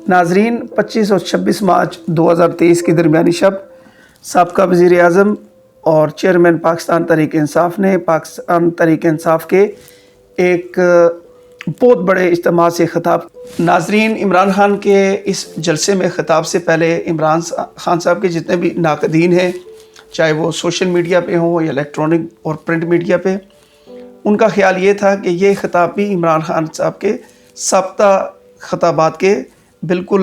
नाजरीन, 25 और 26 मार्च 2023 की दरमियानी शब साबका वज़ीर आज़म और चेयरमैन पाकिस्तान तहरीक इंसाफ ने पाकिस्तान तहरीक इंसाफ के एक बहुत बड़े इज्तिमा से ख़िताब। नाजरीन, इमरान खान के इस जलसे में ख़िताब से पहले इमरान खान साहब के जितने भी नाक़दीन हैं, चाहे वो सोशल मीडिया पे हों या इलेक्ट्रॉनिक और प्रिंट मीडिया पे, उनका ख़्याल ये था कि ये ख़िताब भी इमरान खान साहब के साब्ता ख़िताबात के बिल्कुल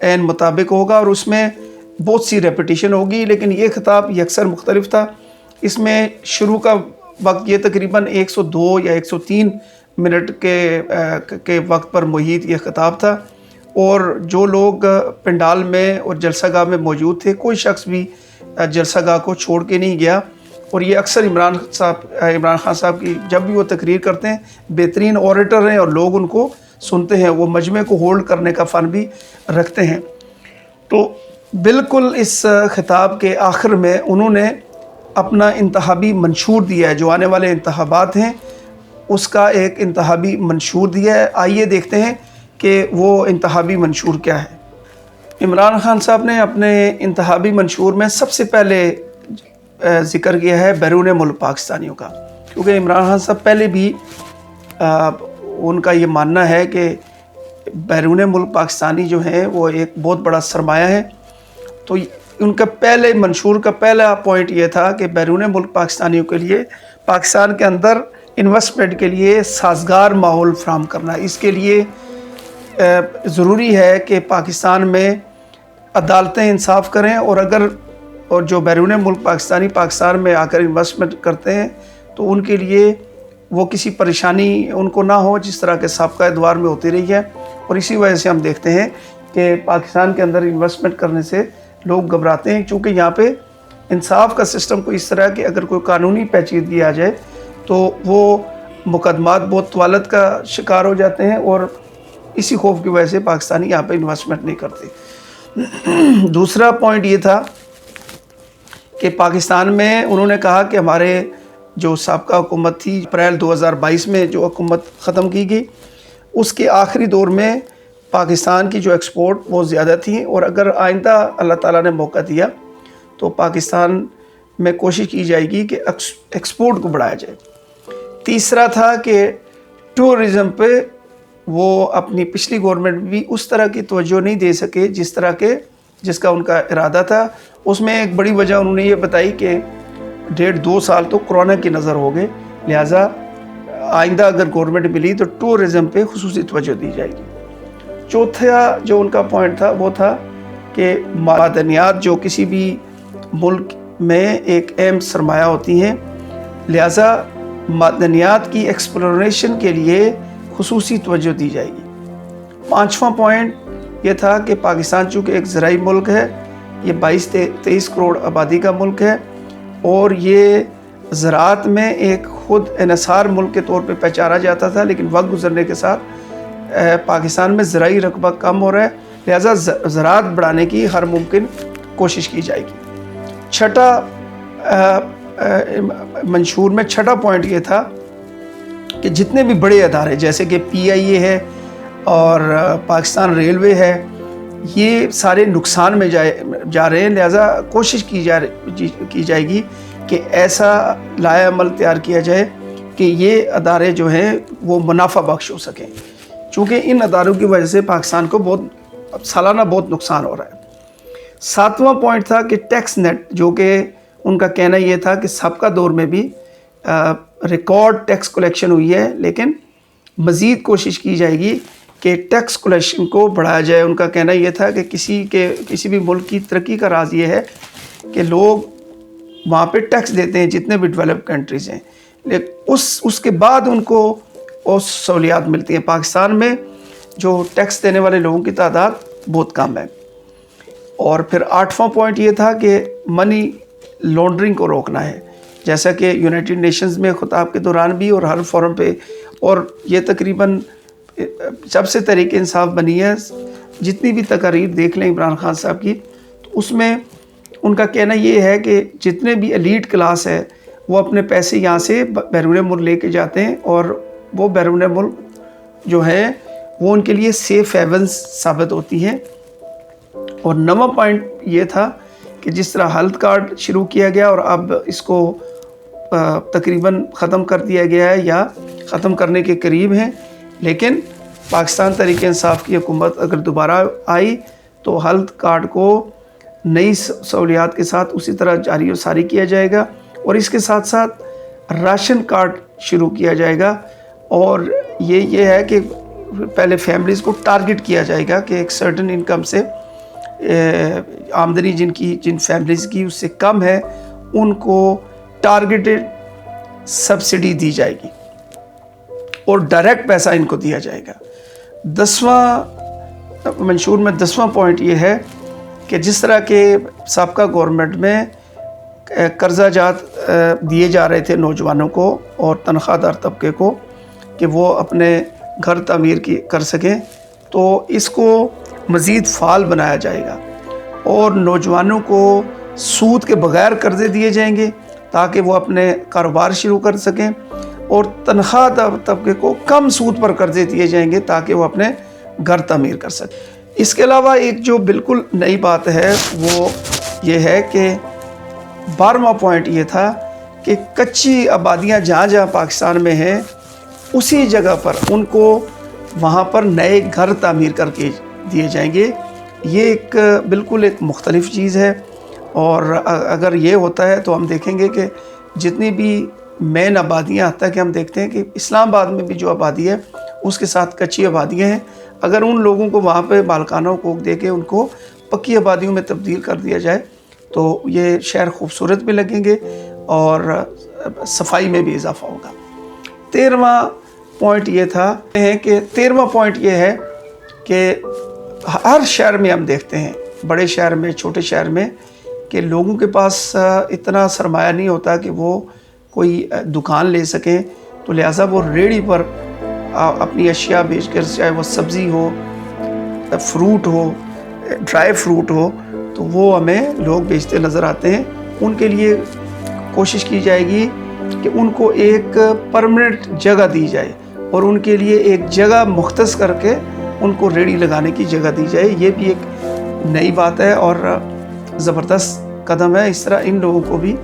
ऐन मुताबिक होगा और उसमें बहुत सी रेपिटिशन होगी, लेकिन ये ख़िताब यकसर मुख्तलिफ था। इसमें शुरू का वक्त ये तकरीबन 102 या 103 मिनट के वक्त पर मुहित ये ख़िताब था और जो लोग पंडाल में और जलसागाह में मौजूद थे, कोई शख्स भी जलसागाह को छोड़ के नहीं गया। और ये अक्सर इमरान खान साहब की जब भी वो तकरीर करते हैं, बेहतरीन ऑरेटर हैं और लोग उनको सुनते हैं, वो मजमे को होल्ड करने का फ़न भी रखते हैं। तो बिल्कुल इस ख़िताब के आखिर में उन्होंने अपना इंतहाबी मंशूर दिया है, जो आने वाले इंतखाबात हैं उसका एक इंतहाबी मंशूर दिया है। आइए देखते हैं कि वो इंतहाबी मंशूर क्या है। इमरान खान साहब ने अपने इंतहाबी मंशूर में सबसे पहले ज़िक्र किया है बैरून मुल्क पाकिस्तानियों का, क्योंकि इमरान खान साहब पहले भी उनका ये मानना है कि बैरून मुल्क पाकिस्तानी जो हैं वो एक बहुत बड़ा सरमाया है। तो उनका पहले मंशूर का पहला पॉइंट ये था कि बैरून मुल्क पाकिस्तानियों के लिए पाकिस्तान के अंदर इन्वेस्टमेंट के लिए साजगार माहौल फराहम करना। इसके लिए ज़रूरी है कि पाकिस्तान में अदालतें इंसाफ करें और जो बैरून मुल्क पाकिस्तानी पाकिस्तान में आकर इन्वेस्टमेंट करते हैं तो उनके लिए वो किसी परेशानी उनको ना हो, जिस तरह के साबका दौर में होती रही है। और इसी वजह से हम देखते हैं कि पाकिस्तान के अंदर इन्वेस्टमेंट करने से लोग घबराते हैं, क्योंकि यहाँ पे इंसाफ का सिस्टम को इस तरह कि अगर कोई कानूनी पेचीदगी आ जाए तो वो मुकदमात बहुत तवालत का शिकार हो जाते हैं और इसी खौफ की वजह से पाकिस्तानी यहाँ पे इन्वेस्टमेंट नहीं करते। दूसरा पॉइंट ये था कि पाकिस्तान में उन्होंने कहा कि हमारे जो साबका हुकूमत थी, अप्रैल 2022 में जो हुकूमत ख़त्म की गई, उसके आखिरी दौर में पाकिस्तान की जो एक्सपोर्ट बहुत ज़्यादा थी और अगर आइंदा अल्लाह ताला ने मौका दिया तो पाकिस्तान में कोशिश की जाएगी कि एक्सपोर्ट को बढ़ाया जाए। तीसरा था कि टूरिज़म पे वो अपनी पिछली गवर्नमेंट भी उस तरह की तवज्जो नहीं दे सके जिसका उनका इरादा था। उसमें एक बड़ी वजह उन्होंने ये बताई कि 1.5-2 साल तो कोरोना की नज़र हो गए, लिहाजा आइंदा अगर गवर्नमेंट मिली तो टूरिज़म पे खुसूसी तवज्जो दी जाएगी। चौथा जो उनका पॉइंट था वो था कि मादनियात जो किसी भी मुल्क में एक अहम सरमाया होती हैं, लिहाजा मादनियात की एक्सप्लोरेशन के लिए खुसूसी तवज्जो दी जाएगी। पाँचवां पॉइंट ये था कि पाकिस्तान चूँकि एक ज़राई मुल्क है, ये 22-23 करोड़ आबादी का मुल्क है और ये ज़राअत में एक ख़ुद इन्हिसार मुल्क के तौर पे पहचाना जाता था, लेकिन वक्त गुजरने के साथ पाकिस्तान में ज़राई रकबा कम हो रहा है, लिहाजा ज़राअत बढ़ाने की हर मुमकिन कोशिश की जाएगी। छठा मंशूर में छठा पॉइंट ये था कि जितने भी बड़े अदारे जैसे कि PIA है और पाकिस्तान रेलवे है, ये सारे नुकसान में जा रहे हैं, लिहाजा कोशिश की जाएगी कि ऐसा लाएअमल तैयार किया जाए कि ये अदारे जो हैं वो मुनाफा बख्श हो सकें, चूँकि इन अदारों की वजह से पाकिस्तान को सालाना बहुत नुकसान हो रहा है। सातवां पॉइंट था कि टैक्स नेट, जो कि उनका कहना ये था कि सबका दौर में भी रिकॉर्ड टैक्स कलेक्शन हुई है, लेकिन मज़ीद कोशिश की जाएगी कि टैक्स कलेक्शन को बढ़ाया जाए। उनका कहना यह था कि किसी भी मुल्क की तरक्की का राज ये है कि लोग वहाँ पे टैक्स देते हैं, जितने भी डेवलप कंट्रीज़ हैं, लेकिन उसके बाद उनको और सहूलियात मिलती हैं। पाकिस्तान में जो टैक्स देने वाले लोगों की तादाद बहुत कम है। और फिर आठवां पॉइंट ये था कि मनी लॉन्ड्रिंग को रोकना है, जैसा कि यूनाइटेड नेशंस में ख़िताब के दौरान भी और हर फोरम पे, और ये तकरीबन जब से तहरीक इंसाफ बनी है, जितनी भी तकारीर देख लें इमरान खान साहब की, तो उसमें उनका कहना ये है कि जितने भी एलीट क्लास है वो अपने पैसे यहाँ से बैरून मुल्क लेके जाते हैं और वो बैरून मुल्क जो है وہ ان کے لیے سیف ہیونس ثابت ہوتی ہیں۔ اور 9واں پوائنٹ یہ تھا کہ جس طرح ہیلتھ کارڈ شروع کیا گیا اور اب اس کو تقریباً ختم کر دیا گیا ہے یا ختم کرنے کے قریب ہیں، لیکن پاکستان تحریک انصاف کی حکومت اگر دوبارہ آئی تو ہیلتھ کارڈ کو نئی سہولیات کے ساتھ اسی طرح جاری و ساری کیا جائے گا، اور اس کے ساتھ ساتھ راشن کارڈ شروع کیا جائے گا۔ اور یہ ہے کہ پہلے فیملیز کو ٹارگٹ کیا جائے گا کہ ایک سرٹن انکم سے آمدنی جن فیملیز کی اس سے کم ہے ان کو ٹارگٹڈ سبسڈی دی جائے گی اور ڈائریکٹ پیسہ ان کو دیا جائے گا۔ 10واں منشور میں 10واں پوائنٹ یہ ہے کہ جس طرح کے سابقہ گورنمنٹ میں قرضہ جات دیے جا رہے تھے نوجوانوں کو اور تنخواہ دار طبقے کو کہ وہ اپنے گھر تعمیر کر سکیں، تو اس کو مزید فعال بنایا جائے گا اور نوجوانوں کو سود کے بغیر قرضے دیے جائیں گے تاکہ وہ اپنے کاروبار شروع کر سکیں، اور تنخواہ دار طبقے کو کم سود پر قرضے دیے جائیں گے تاکہ وہ اپنے گھر تعمیر کر سکیں۔ اس کے علاوہ ایک جو بالکل نئی بات ہے وہ یہ ہے کہ 12واں پوائنٹ یہ تھا کہ کچی آبادیاں جہاں جہاں پاکستان میں ہیں اسی جگہ پر ان کو وہاں پر نئے گھر تعمیر کر کے دیے جائیں گے۔ یہ ایک بالکل ایک مختلف چیز ہے، اور اگر یہ ہوتا ہے تو ہم دیکھیں گے کہ جتنی بھی مین آبادیاں، حتیٰ کہ ہم دیکھتے ہیں کہ اسلام آباد میں بھی جو آبادی ہے اس کے ساتھ کچی آبادیاں ہیں، اگر ان لوگوں کو وہاں پہ مالکانہ حقوق دے کے ان کو پکی آبادیوں میں تبدیل کر دیا جائے تو یہ شہر خوبصورت بھی لگیں گے اور صفائی میں بھی اضافہ ہوگا۔ 13واں پوائنٹ یہ تھا کہ 13واں پوائنٹ یہ ہے کہ ہر شہر میں ہم دیکھتے ہیں، بڑے شہر میں، چھوٹے شہر میں، کہ لوگوں کے پاس اتنا سرمایہ نہیں ہوتا کہ وہ کوئی دکان لے سکیں، تو لہٰذا وہ ریڑھی پر اپنی اشیاء بیچ کر، چاہے وہ سبزی ہو، فروٹ ہو، ڈرائی فروٹ ہو، تو وہ ہمیں لوگ بیچتے نظر آتے ہیں۔ ان کے لیے کوشش کی جائے گی کہ ان کو ایک پرمننٹ جگہ دی جائے اور ان کے لیے ایک جگہ مختص کر کے ان کو ریڑھی لگانے کی جگہ دی جائے۔ یہ بھی ایک نئی بات ہے اور زبردست قدم ہے، اس طرح ان لوگوں کو بھی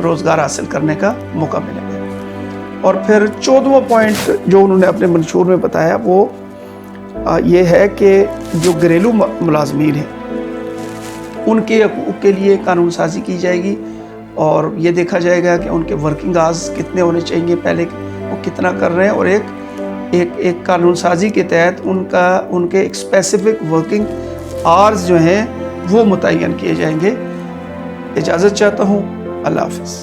روزگار حاصل کرنے کا موقع ملے گا۔ اور پھر 14واں پوائنٹ جو انہوں نے اپنے منشور میں بتایا وہ یہ ہے کہ جو گھریلو ملازمین ہیں ان کے حقوق کے لیے قانون سازی کی جائے گی، اور یہ دیکھا جائے گا کہ ان کے ورکنگ آورز کتنے ہونے چاہیے، پہلے وہ کتنا کر رہے ہیں، اور ایک قانون سازی کے تحت ان کے ایک اسپیسیفک ورکنگ آورز جو ہیں وہ متعین کیے جائیں گے۔ اجازت چاہتا ہوں، اللہ حافظ۔